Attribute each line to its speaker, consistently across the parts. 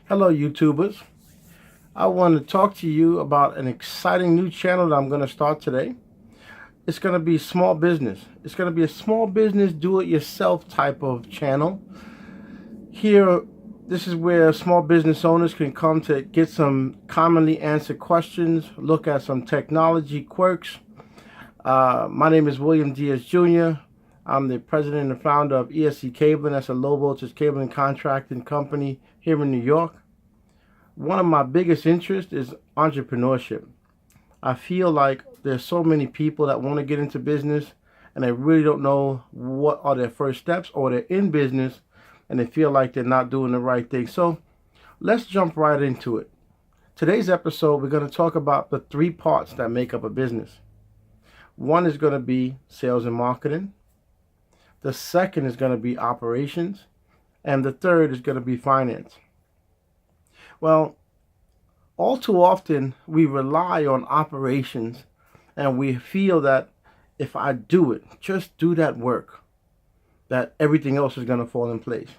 Speaker 1: Hello, YouTubers. I want to talk to you about an exciting new channel that I'm going to start today. It's going to be small business. It's going to be a small business, do-it-yourself type of channel. Here, this is where small business owners can come to get some commonly answered questions, look at some technology quirks. My name is William Diaz Jr. I'm the president and founder of ESC Cabling. That's a low voltage cabling contracting company here in New York. One of my biggest interests is entrepreneurship. I feel like there's so many people that want to get into business and they really don't know what are their first steps, or they're in business and they feel like they're not doing the right thing. So let's jump right into it. Today's episode, we're going to talk about the three parts that make up a business. One is going to be sales and marketing. The second is going to be operations. And the third is going to be finance. Well, all too often we rely on operations and we feel that if I do it, just do that work, that everything else is going to fall in place.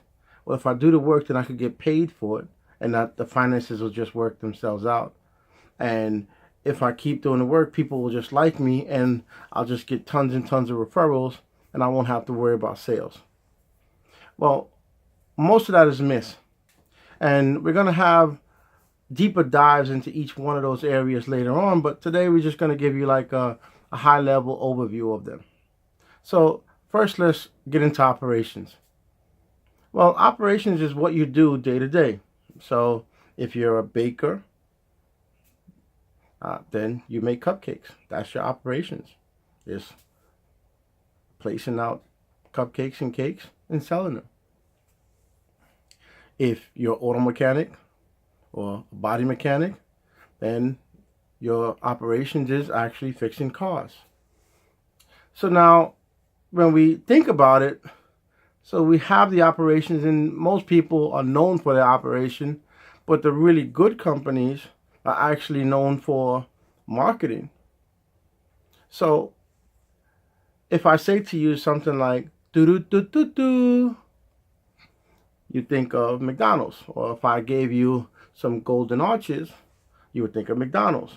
Speaker 1: Well, if I do the work, then I could get paid for it and that the finances will just work themselves out. And if I keep doing the work, people will just like me and I'll just get tons and tons of referrals and I won't have to worry about sales. Well, most of that is missed. And we're going to have deeper dives into each one of those areas later on. But today we're just going to give you like a high level overview of them. So first, let's get into operations. Well, operations is what you do day to day. So if you're a baker, then you make cupcakes. That's your operations. Is placing out cupcakes and cakes and selling them. If you're an auto mechanic or a body mechanic, then your operations is actually fixing cars. So now, when we think about it, so we have the operations, and most people are known for their operation, but the really good companies are actually known for marketing. So if I say to you something like, do-do-do-do-do, you think of McDonald's. Or if I gave you some golden arches, you would think of McDonald's,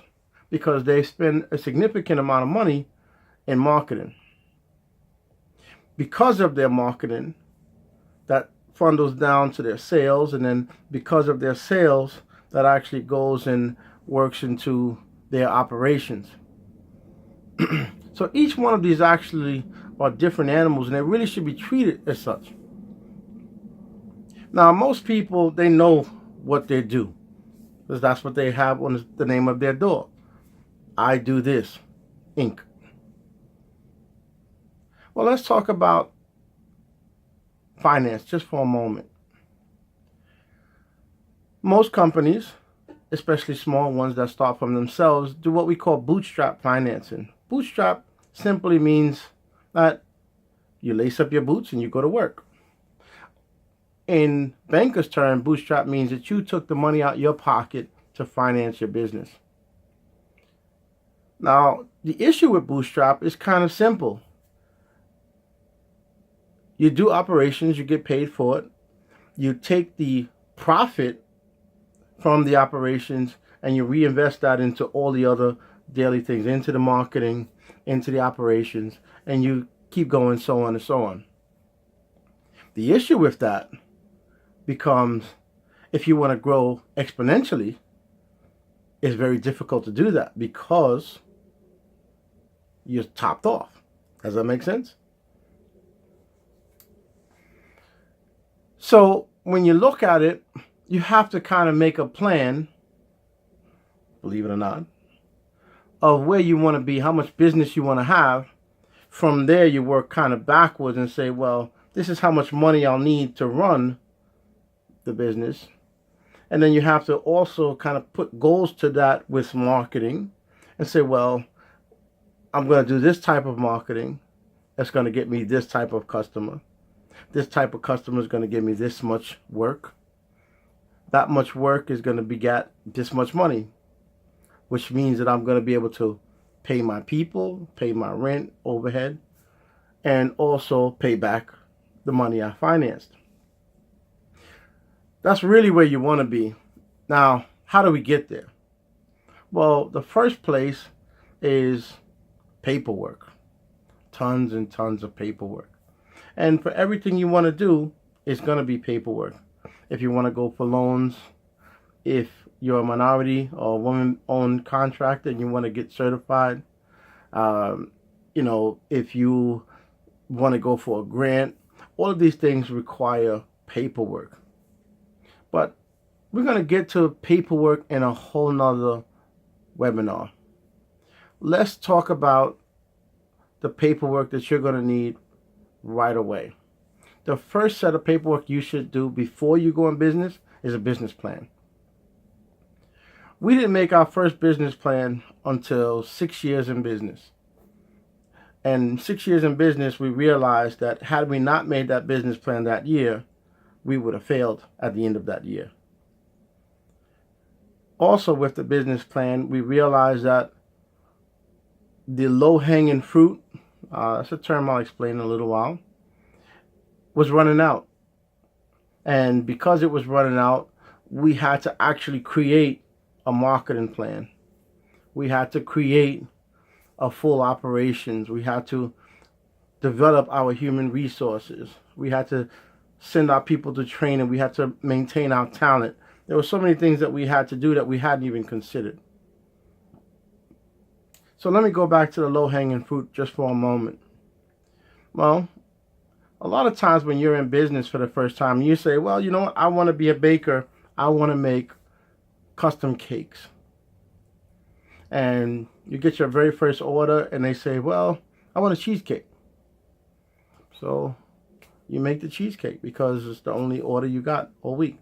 Speaker 1: because they spend a significant amount of money in marketing. Because of their marketing, that funnels down to their sales, and then because of their sales, that actually goes and works into their operations. So each one of these actually are different animals, and they really should be treated as such. Now, most people, they know what they do, because that's what they have on the name of their door. I do this, Inc. Well, let's talk about finance just for a moment. Most companies, especially small ones that start from themselves, do what we call bootstrap financing. Bootstrap simply means that you lace up your boots and you go to work. In banker's term, bootstrap means that you took the money out your pocket to finance your business. Now, the issue with bootstrap is kind of simple. You do operations, you get paid for it. You take the profit from the operations and you reinvest that into all the other daily things, into the marketing, into the operations, and you keep going, so on and so on. The issue with that becomes, if you want to grow exponentially, it's very difficult to do that because you're topped off. Does that make sense? So when you look at it, you have to kind of make a plan, believe it or not, of where you want to be, how much business you want to have. From there, you work kind of backwards and say, well, this is how much money I'll need to run the business. And then you have to also kind of put goals to that with marketing and say, well, I'm going to do this type of marketing that's going to get me this type of customer. This type of customer is going to give me this much work. That much work is going to beget this much money, which means that I'm going to be able to pay my people, pay my rent, overhead, and also pay back the money I financed. That's really where you want to be. Now, how do we get there? Well, the first place is paperwork. Tons and tons of paperwork. And for everything you want to do, it's going to be paperwork. If you want to go for loans, if you're a minority or woman-owned contractor and you want to get certified, um, if you want to go for a grant, all of these things require paperwork. But we're going to get to paperwork in a whole nother webinar. Let's talk about the paperwork that you're going to need right away. The first set of paperwork you should do before you go in business is a business plan. We didn't make our first business plan until 6 years in business. And 6 years in business, we realized that had we not made that business plan that year, we would have failed at the end of that year. Also, with the business plan, we realized that the low-hanging fruit, that's a term I'll explain in a little while, was running out. And because it was running out, we had to actually create a marketing plan. We had to create a full operations. We had to develop our human resources. We had to send our people to training. We had to maintain our talent. There were so many things that we had to do that we hadn't even considered. So let me go back to the low-hanging fruit just for a moment. Well, a lot of times when you're in business for the first time, you say, well, you know what? I want to be a baker. I want to make custom cakes. And you get your very first order and they say, well, I want a cheesecake. So you make the cheesecake because it's the only order you got all week.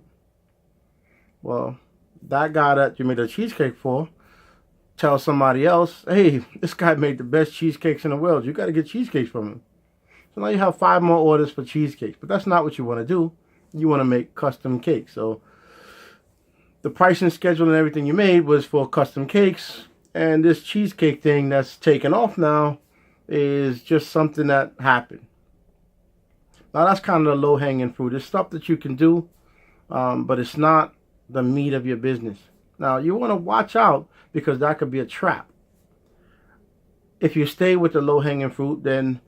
Speaker 1: Well, that guy that you made a cheesecake for tells somebody else, hey, this guy made the best cheesecakes in the world. You got to get cheesecakes from him. So now you have 5 more orders for cheesecakes. But that's not what you want to do. You want to make custom cakes. So the pricing schedule and everything you made was for custom cakes. And this cheesecake thing that's taken off now is just something that happened. Now that's kind of the low-hanging fruit. It's stuff that you can do, but it's not the meat of your business. Now you want to watch out because that could be a trap. If you stay with the low-hanging fruit, then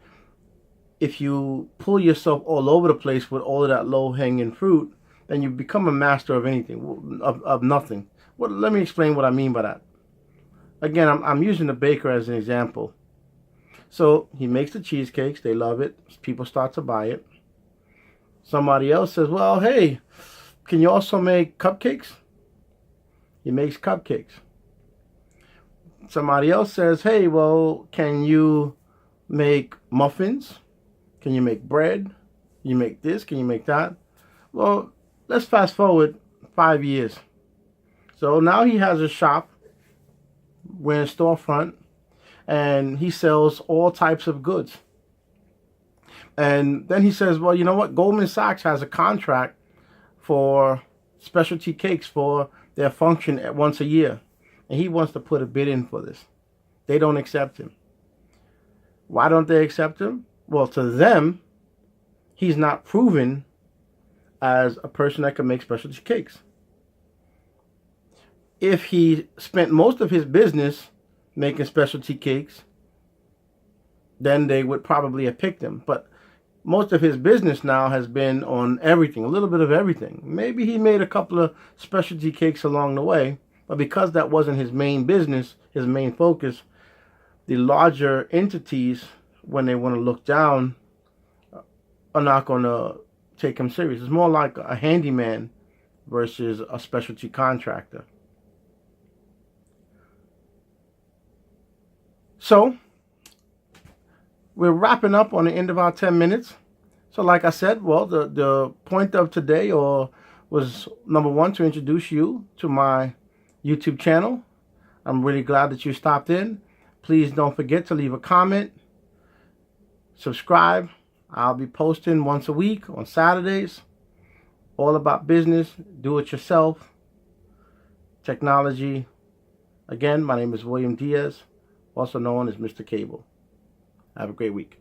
Speaker 1: if you pull yourself all over the place with all of that low-hanging fruit, then you become a master of anything, of nothing. Well, let me explain what I mean by that. Again, I'm using the baker as an example. So he makes the cheesecakes. They love it. People start to buy it. Somebody else says, well, hey, can you also make cupcakes? He makes cupcakes. Somebody else says, hey, well, can you make muffins? Can you make bread? Can you make this? Can you make that? Well, let's fast forward 5 years. So now he has a shop. We're in storefront. And he sells all types of goods. And then he says, well, you know what? Goldman Sachs has a contract for specialty cakes for their function at once a year. And he wants to put a bid in for this. They don't accept him. Why don't they accept him? Well, to them, he's not proven as a person that can make specialty cakes. If he spent most of his business making specialty cakes, then they would probably have picked him. But most of his business now has been on everything, a little bit of everything. Maybe he made a couple of specialty cakes along the way, but because that wasn't his main business, his main focus, the larger entities, when they want to look down, are not going to take him serious. It's more like a handyman versus a specialty contractor. So we're wrapping up on the end of our 10 minutes. So like I said, well, the point of today was number one, to introduce you to my YouTube channel. I'm really glad that you stopped in. Please don't forget to leave a comment, subscribe. I'll be posting once a week on Saturdays, all about business, do it yourself, technology. Again, my name is William Diaz, also known as Mr. Cable. Have a great week.